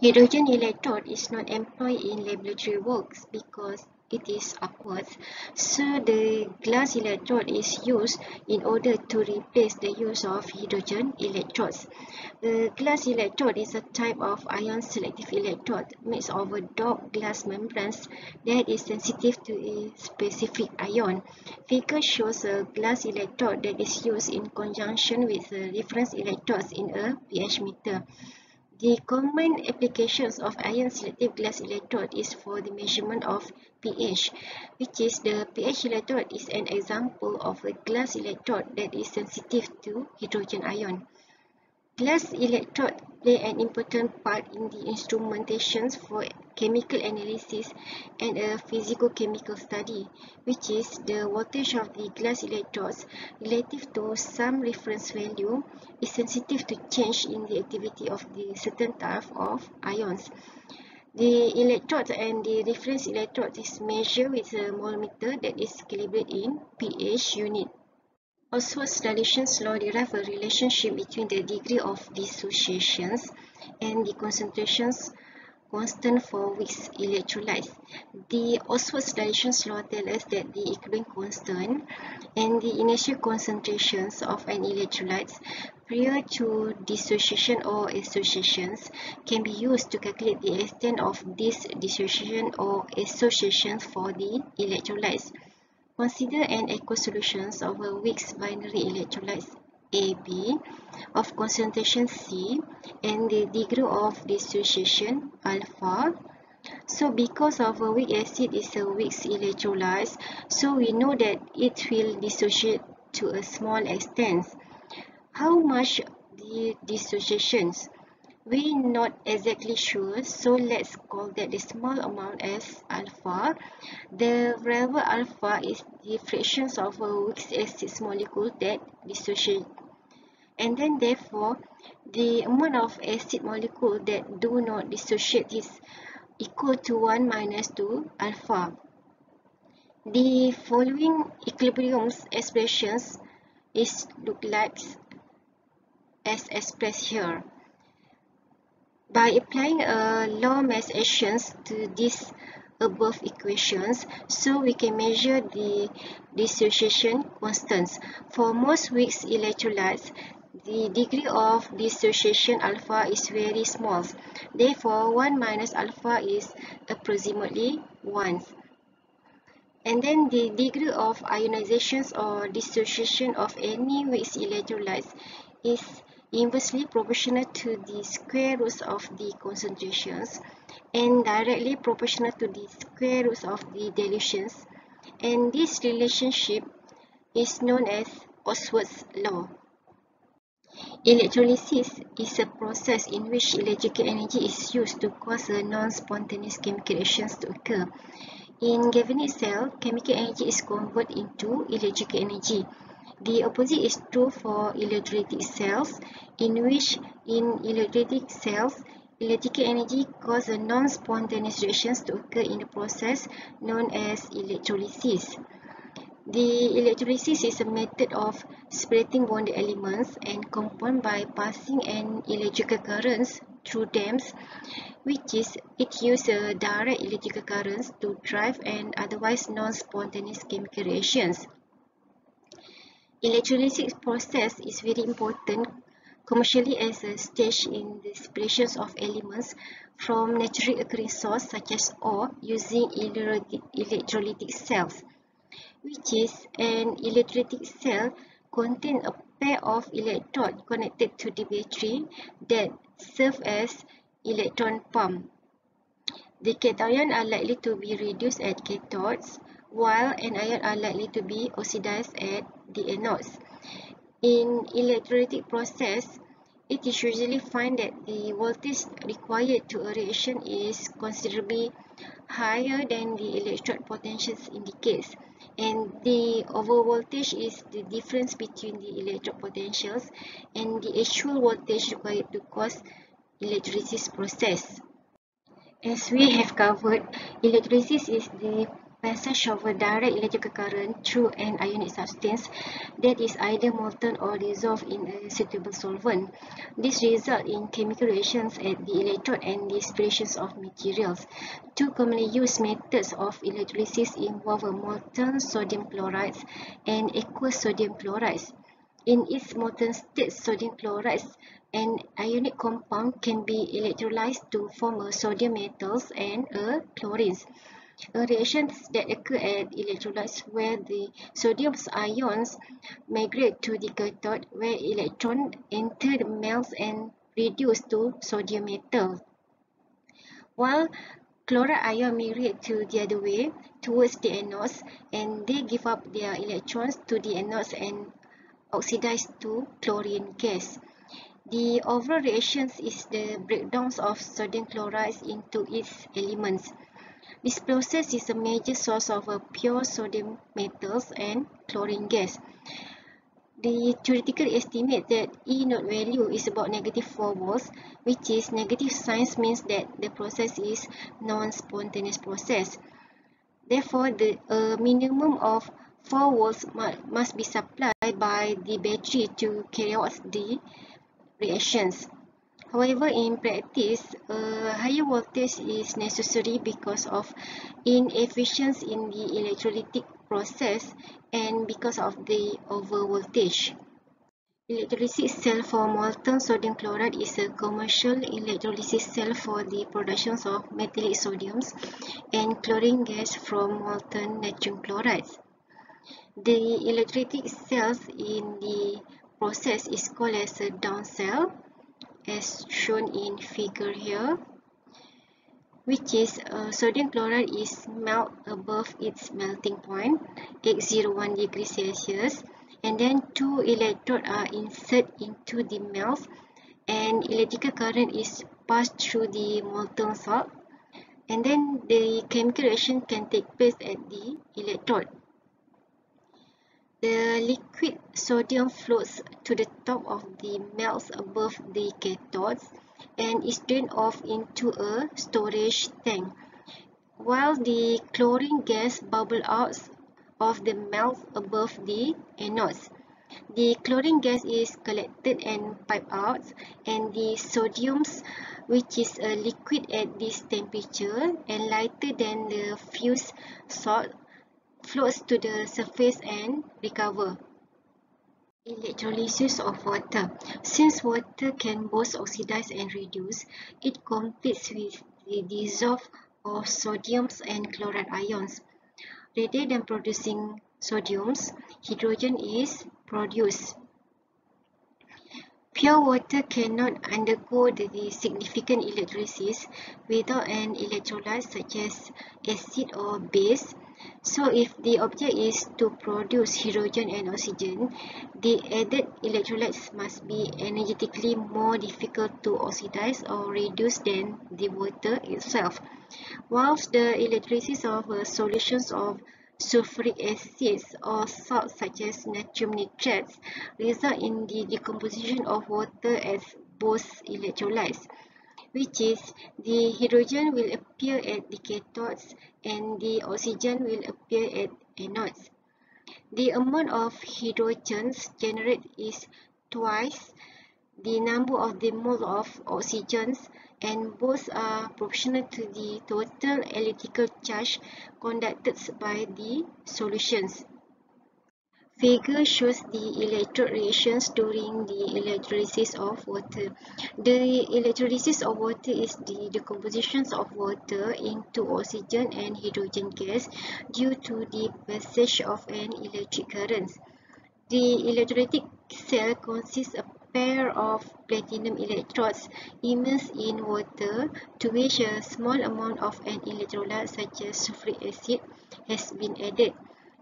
Hydrogen electrode is not employed in laboratory works because it is aqueous, so the glass electrode is used in order to replace the use of hydrogen electrodes. The glass electrode is a type of ion-selective electrode made of a doped glass membranes that is sensitive to a specific ion. Figure shows a glass electrode that is used in conjunction with reference electrodes in a pH meter. The common applications of ion-selective glass electrode is for the measurement of pH, which is the pH electrode is an example of a glass electrode that is sensitive to hydrogen ion. Glass electrodes play an important part in the instrumentations for chemical analysis and a physicochemical study, which is the voltage of the glass electrodes relative to some reference value is sensitive to change in the activity of the certain type of ions. The electrode and the reference electrode is measured with a molmeter that is calibrated in pH unit. Oswald's dilution law derives a relationship between the degree of dissociations and the concentrations constant for Wick's electrolytes. The Oswald's dilution law tells us that the equilibrium constant and the initial concentrations of an electrolyte prior to dissociation or associations can be used to calculate the extent of this dissociation or associations for the electrolytes. Consider an aqueous solution of a Wick's binary electrolytes AB of concentration C and the degree of dissociation alpha. So because of a weak acid is a Wick's electrolyte, so we know that it will dissociate to a small extent. How much the dissociations? We're not exactly sure, so let's call that the small amount as alpha. The variable alpha is the fractions of a Wick's acid molecule that dissociate. And then therefore, the amount of acid molecule that do not dissociate is equal to 1 minus 2 alpha. The following equilibrium expressions is look like as expressed here. By applying a law mass actions to these above equations, so we can measure the dissociation constants. For most Wick's electrolytes, the degree of dissociation alpha is very small. Therefore, 1 minus alpha is approximately 1. And then the degree of ionizations or dissociation of any Wick's electrolytes is inversely proportional to the square roots of the concentrations and directly proportional to the square roots of the dilutions. And this relationship is known as Oswald's law. Electrolysis is a process in which electrical energy is used to cause a non-spontaneous chemical reactions to occur. In galvanic cell, chemical energy is converted into electrical energy. The opposite is true for electrolytic cells, in which in electrolytic cells, electrical energy causes non-spontaneous reactions to occur in the process known as electrolysis. The electrolysis is a method of separating bonded elements and compounds by passing an electrical current through them, which is it uses direct electrical currents to drive and otherwise non-spontaneous chemical reactions. Electrolysis process is very important commercially as a stage in the separation of elements from naturally occurring sources such as ore using electrolytic cells, which is an electrolytic cell contains a pair of electrodes connected to the battery that serve as electron pump. The cation are likely to be reduced at cathodes, while anions are likely to be oxidized at the anodes. In electrolytic process, it is usually found that the voltage required to a reaction is considerably higher than the electrode potentials indicates, and the overvoltage is the difference between the electrode potentials and the actual voltage required to cause electrolysis process. As we have covered, electrolysis is the passage of a direct electrical current through an ionic substance that is either molten or dissolved in a suitable solvent. This results in chemical reactions at the electrode and the separations of materials. Two commonly used methods of electrolysis involve molten sodium chloride and aqueous sodium chloride. In its molten state, sodium chloride, an ionic compound, can be electrolyzed to form a sodium metals and a chlorines. A reaction that occurs at electrolytes where the sodium ions migrate to the cathode where electrons enter the metals and reduce to sodium metal. While chloride ion migrate to the other way towards the anodes and they give up their electrons to the anodes and oxidize to chlorine gas. The overall reaction is the breakdown of sodium chloride into its elements. This process is a major source of pure sodium metals and chlorine gas. The theoretical estimate that E naught value is about -4 volts, which is negative sign means that the process is non-spontaneous process. Therefore, a minimum of 4 volts must be supplied by the battery to carry out the reactions. However, in practice, a higher voltage is necessary because of inefficiency in the electrolytic process and because of the overvoltage. Electrolysis cell for molten sodium chloride is a commercial electrolysis cell for the production of metallic sodiums and chlorine gas from molten natrium chloride. The electrolytic cells in the process is called as a down cell, as shown in figure here, which is sodium chloride is melt above its melting point, 801 degrees Celsius, and then two electrodes are inserted into the melt and electrical current is passed through the molten salt, and then the chemical reaction can take place at the electrode. The liquid sodium floats to the top of the melt above the cathodes and is drained off into a storage tank, while the chlorine gas bubbles out of the melt above the anodes. The chlorine gas is collected and piped out, and the sodium, which is a liquid at this temperature and lighter than the fused salt, floats to the surface and recover. Electrolysis of water. Since water can both oxidize and reduce, it competes with the dissolve of sodiums and chloride ions. Rather than producing sodiums, hydrogen is produced. Pure water cannot undergo the significant electrolysis without an electrolyte such as acid or base. So if the object is to produce hydrogen and oxygen, the added electrolytes must be energetically more difficult to oxidize or reduce than the water itself. Whilst the electrolysis of solutions of sulfuric acids or salts such as natrium nitrates result in the decomposition of water as both electrolytes, which is the hydrogen will appear at the cathodes and the oxygen will appear at anodes. The amount of hydrogens generated is twice the number of the mole of oxygens, and both are proportional to the total electrical charge conducted by the solutions. Figure shows the electrode reactions during the electrolysis of water. The electrolysis of water is the decomposition of water into oxygen and hydrogen gas due to the passage of an electric current. The electrolytic cell consists of a pair of platinum electrodes immersed in water to which a small amount of an electrolyte such as sulfuric acid has been added.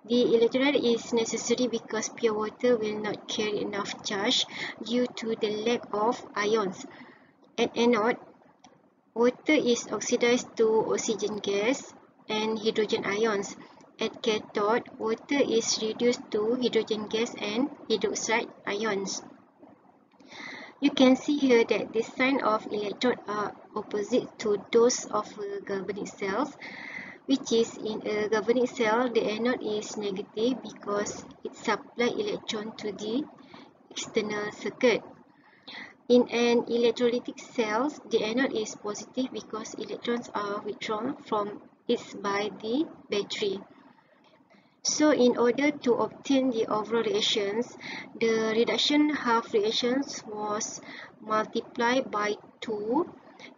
The electrolyte is necessary because pure water will not carry enough charge due to the lack of ions. At anode, water is oxidized to oxygen gas and hydrogen ions. At cathode, water is reduced to hydrogen gas and hydroxide ions. You can see here that the sign of electrode are opposite to those of carbonic cells. which is in a galvanic cell, the anode is negative because it supplies electron to the external circuit. In an electrolytic cell, the anode is positive because electrons are withdrawn from it by the battery. So in order to obtain the overall reactions, the reduction half reactions was multiplied by 2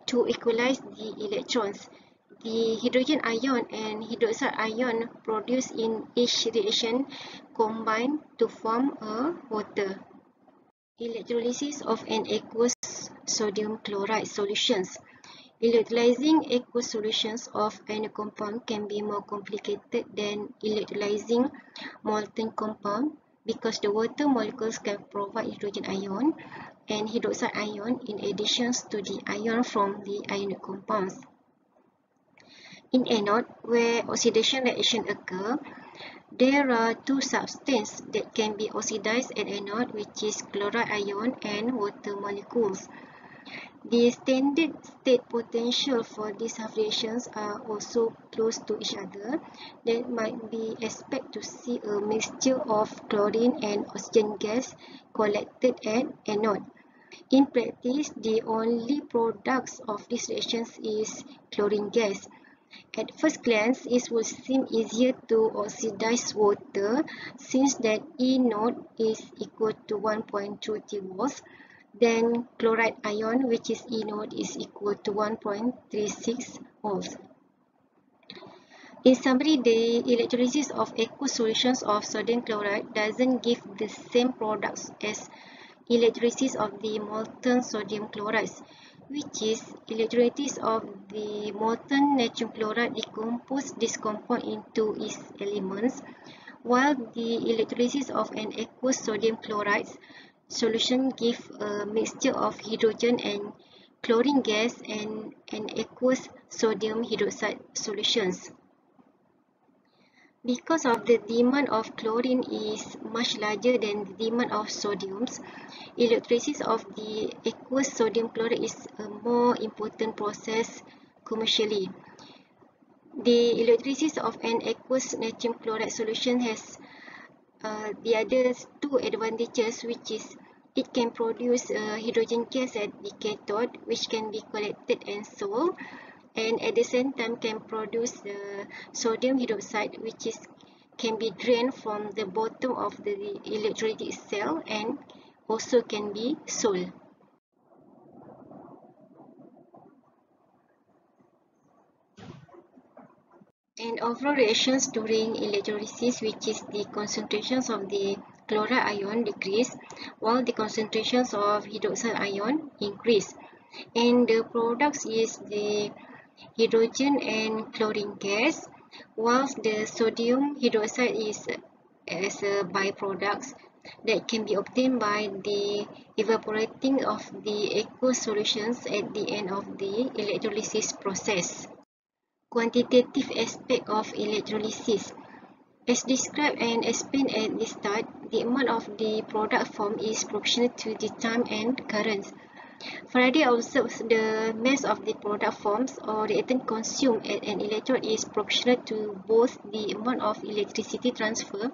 to equalize the electrons. The hydrogen ion and hydroxide ion produced in each reaction combine to form a water. Electrolysis of an aqueous sodium chloride solutions. Electrolyzing aqueous solutions of any compound can be more complicated than electrolyzing molten compound because the water molecules can provide hydrogen ion and hydroxide ion in addition to the ion from the ionic compounds. In anode, where oxidation reaction occur, there are two substances that can be oxidized at anode, which is chloride ion and water molecules. The standard state potential for these half reactions are also close to each other. There might be expected to see a mixture of chlorine and oxygen gas collected at anode. In practice, the only products of these reactions is chlorine gas. At first glance, it would seem easier to oxidize water since that E naught is equal to 1.2 volts. Then chloride ion, which is E naught, is equal to 1.36 volts. In summary, the electrolysis of aqueous solutions of sodium chloride doesn't give the same products as electrolysis of the molten sodium chlorides, which is electrolysis of the molten natrium chloride decomposes this compound into its elements, while the electrolysis of an aqueous sodium chloride solution gives a mixture of hydrogen and chlorine gas and an aqueous sodium hydroxide solutions. Because of the demand of chlorine is much larger than the demand of sodiums, electrolysis of the aqueous sodium chloride is a more important process commercially. The electrolysis of an aqueous natrium chloride solution has the other two advantages, which is it can produce hydrogen gas at the cathode, which can be collected and sold, and at the same time can produce sodium hydroxide, which can be drained from the bottom of the electrolytic cell and also can be sold. And overall reactions during electrolysis, which is the concentrations of the chloride ion decrease while the concentrations of hydroxide ion increase, and the products is the hydrogen and chlorine gas, whilst the sodium hydroxide is as a byproduct that can be obtained by the evaporating of the aqueous solutions at the end of the electrolysis process. Quantitative aspect of electrolysis. As described and explained at the start, the amount of the product formed is proportional to the time and current. Faraday observes the mass of the product forms or reactant consumed at an electrode is proportional to both the amount of electricity transferred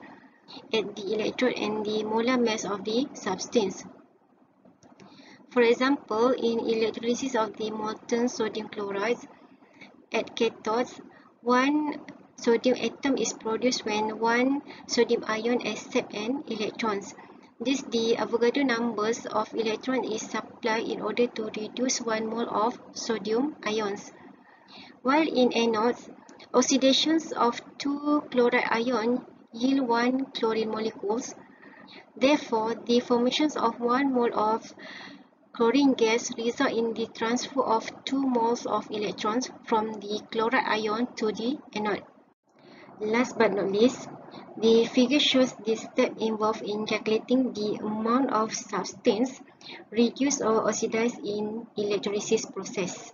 at the electrode and the molar mass of the substance. For example, in electrolysis of the molten sodium chloride, at cathodes, one sodium atom is produced when one sodium ion accepts an electron. This the Avogadro numbers of electrons is supplied in order to reduce 1 mole of sodium ions. While in anodes, oxidations of two chloride ions yield one chlorine molecules. Therefore, the formations of 1 mole of chlorine gas result in the transfer of 2 moles of electrons from the chloride ion to the anode. Last but not least, the figure shows the step involved in calculating the amount of substance reduced or oxidized in electrolysis process.